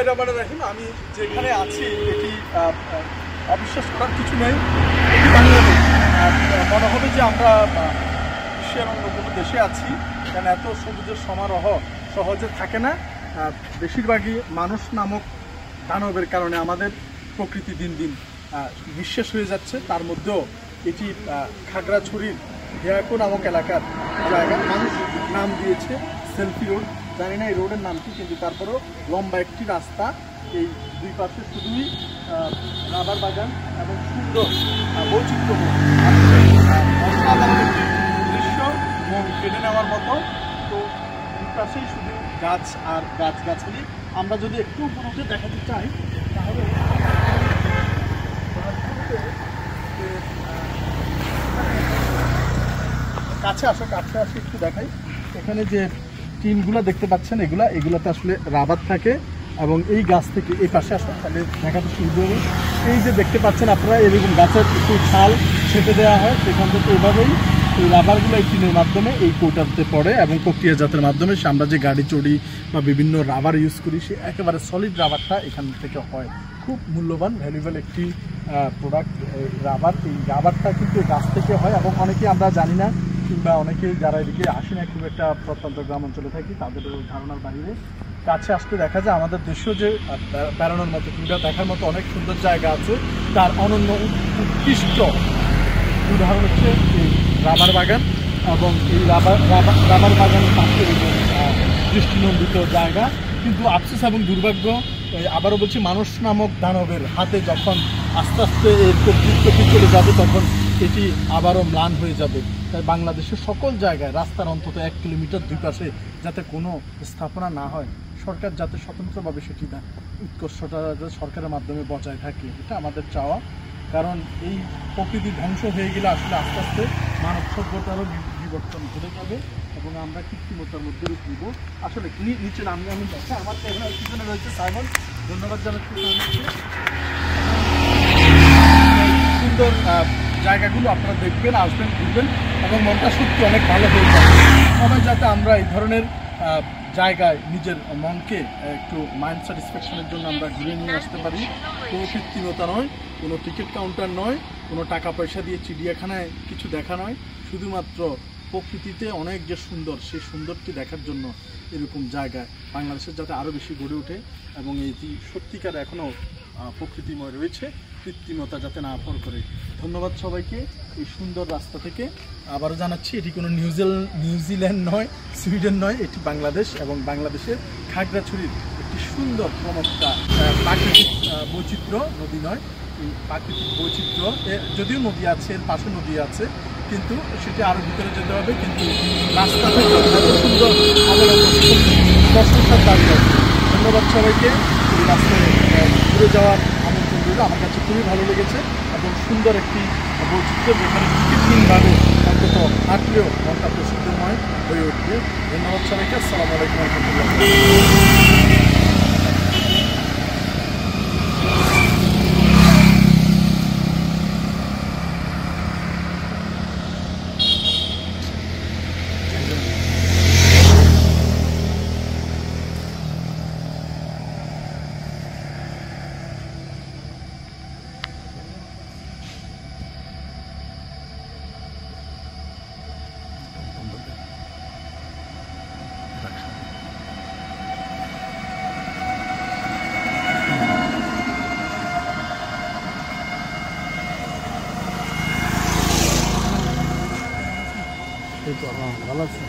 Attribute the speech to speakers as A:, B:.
A: বিসমিল্লাহির রহমানির রহিম। আমি যেখানে আছি এটি অবিশ্বাস করার কিছু নেই, এটি বাংলাদেশ। মনে হবে যে আমরা বিশ্বের অন্য কোনো দেশে আছি, কারণ এত সবুজের সমারোহ সহজে থাকে না। বেশিরভাগই মানুষ নামক দানবের কারণে আমাদের প্রকৃতি দিন দিন নিঃশেষ হয়ে যাচ্ছে। তার মধ্যেও এটি খাগড়াছড়ির হিয়াকো নামক এলাকার জায়গা, মানুষ নাম দিয়েছে সেলফি রোড। জানি না এই রোডের নাম কি, কিন্তু তারপরেও লম্বা একটি রাস্তা, এই দুই পাশে শুধুই রাবার বাগান এবং সুন্দর বৈচিত্র্যময় অসাধারণ একটি দৃশ্য, মন কেড়ে নেওয়ার মতো। তো দুই পাশেই শুধু গাছ আর গাছগাছালি। আমরা যদি একটু উপরে উঠে দেখাতে চাই তাহলে কাছে আসে একটু দেখাই। এখানে যে টিনগুলো দেখতে পাচ্ছেন, এগুলাতে আসলে রাবার থাকে এবং এই গাছ থেকে এই পাশে আসলে তাহলে দেখাতে শুরু হবে। এই যে দেখতে পাচ্ছেন আপনারা, এরকম গাছের একটু ছাল ছেটে দেওয়া হয়, সেখান থেকে এভাবেই এই রাবারগুলো এই টিনের মাধ্যমে এই কৌটাতে পড়ে এবং প্রক্রিয়াজাতের মাধ্যমে আমরা যে গাড়ি চড়ি বা বিভিন্ন রাবার ইউজ করি, সে একেবারে সলিড রাবারটা এখান থেকে হয়। খুব মূল্যবান ভ্যালুয়েবল একটি প্রোডাক্ট রাবার। এই রাবারটা কিন্তু গাছ থেকে হয় এবং অনেকে আমরা জানি না, কিংবা অনেকেই যারা এদিকে আসে না, খুব একটা প্রত্যন্ত গ্রাম অঞ্চলে থাকি, তাদের ধারণার বাইরে। কাছে আসতে দেখা যায় আমাদের দেশেও যে বেড়ানোর মতো কিংবা দেখার মতো অনেক সুন্দর জায়গা আছে, তার অনন্য উৎকৃষ্ট উদাহরণ হচ্ছে এই রাবার বাগান এবং এই রাবার বাগানের পাশে দৃষ্টিনন্দিত জায়গা। কিন্তু আফসোস এবং দুর্ভাগ্য, আবারও বলছি, মানুষ নামক দানবের হাতে যখন আস্তে আস্তে এর কর্তৃত্বটি চলে যাবে, তখন এটি আবারও ম্লান হয়ে যাবে। তাই বাংলাদেশের সকল জায়গায় রাস্তার অন্তত 1 কিলোমিটার দুই পাশে যাতে কোনো স্থাপনা না হয়, সরকার যাতে স্বতন্ত্রভাবে সেটি উৎকর্ষটা সরকারের মাধ্যমে বজায় থাকে, এটা আমাদের চাওয়া। কারণ এই প্রকৃতি ধ্বংস হয়ে গেলে আসলে আস্তে আস্তে মানব সভ্যতারও বিবর্তন ঘটে যাবে এবং আমরা কৃত্রিমতার মধ্যে রূপ নিব। আসলে নিচে আমি দেখছি, আমার এখানে পিছনে রয়েছে সাইমন, ধন্যবাদ জানাচ্ছি। সুন্দর জায়গাগুলো আপনারা দেখবেন, আসবেন, ঘুরবেন এবং মনটা সত্যি অনেক ভালো হয়ে যাবে। সবাই যাতে আমরা এই ধরনের জায়গায় নিজের মনকে একটু মাইন্ড স্যাটিসফ্যাকশনের জন্য আমরা ঘুরে নিয়ে আসতে পারি। কোনো কৃত্রিমতা নয়, কোনো টিকিট কাউন্টার নয়, কোনো টাকা পয়সা দিয়ে চিড়িয়াখানায় কিছু দেখা নয়, শুধুমাত্র প্রকৃতিতে অনেক যে সুন্দর, সেই সুন্দরটি দেখার জন্য এরকম জায়গায় বাংলাদেশের যাতে আরও বেশি গড়ে ওঠে এবং এটি সত্যিকার এখনও প্রকৃতিময় রয়েছে, কৃত্রিমতা যাতে না ভর করে। ধন্যবাদ সবাইকে। এই সুন্দর রাস্তা থেকে আবারও জানাচ্ছি, এটি কোনো নিউজিল্যান্ড নয়, সুইডেন নয়, এটি বাংলাদেশ এবং বাংলাদেশের খাগড়াছড়ির একটি সুন্দর চমৎকার প্রাকৃতিক বৈচিত্র্য। নদী নয়, এই প্রাকৃতিক বৈচিত্র্য, যদিও নদী আছে, এর পাশে নদী আছে, কিন্তু সেটি আরও ভিতরে যেতে হবে। কিন্তু রাস্তা থেকে এত সুন্দর প্রশংসার দাবি আছে। ধন্যবাদ সবাইকে। এই রাস্তায় ঘুরে যাওয়ার আমন্ত্রণ রইল। আমার কাছে খুবই ভালো লেগেছে এবং সুন্দর একটি বৈচিত্র্য, যেখানে টিকিটহীনভাবে অন্তত হাঁটলেও মনটা প্রসিদ্ধময় হয়ে উঠবে। ধন্যবাদ সবাইকে। আসসালামু আলাইকুম রহমতুল্লাহ। ভালো আছে।